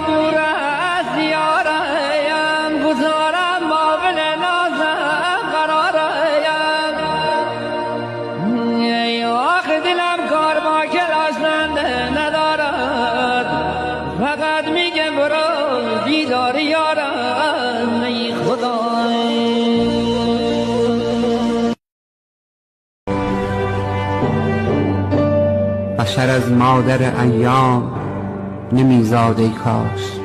دور از دیارم گذارم مابل نازم قرارم ای آخه دلم کار با کلاس ندارد فقط میگه برو دیدار یارم ای خدای بشر از مادر ایام نمیزاد ای کاش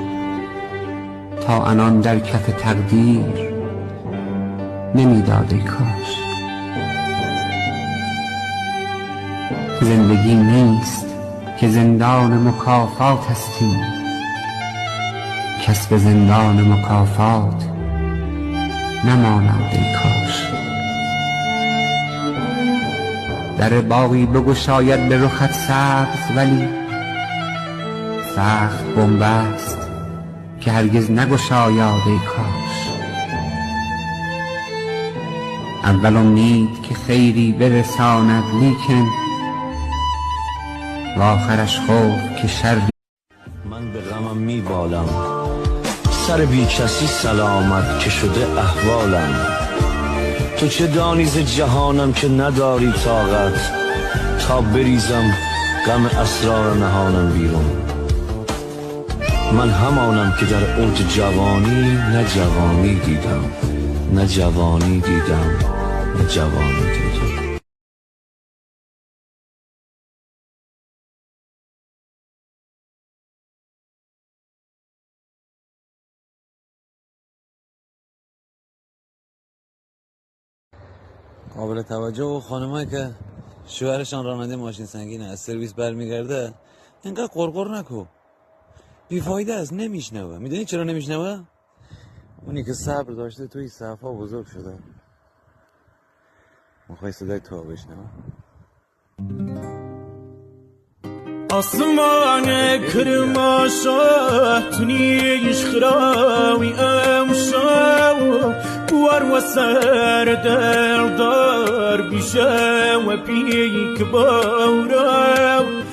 تا انان در کف تقدیر نمیداد ای کاش زندگی نیست که زندان مکافات هستیم کس به زندان مکافات نماند ای کاش در باغی بگشاید به رخت سبز ولی سخت بنبست که هرگز نگشاید ای کاش اول امید که خیری برساند لیکن و آخرش خوف که شری من به غمم میبالم سر بی کسی سلامت که شده احوالم تو چه دانی ز جهانم که نداری طاقت تا بریزم غم اسرار نهانم بیرون من همانم که در اوج جوانی نه جوانی دیدم نه جوانی دیدم نه جوانی دیدم قابل توجه و خانمایی که شوهرشان راننده ماشین سنگینه از سرویس برمیگرده اینقدر قرقر نکو بیفایده است نمیشنوه میدونی چرا نمیشنوه؟ اونی که صبر داشته توی صفا بزرگ شده میخوای صدای تو بشنوه آسمان کرماشا تنیش خراوی امشا بوار و سر دار بیشه و پیک بورا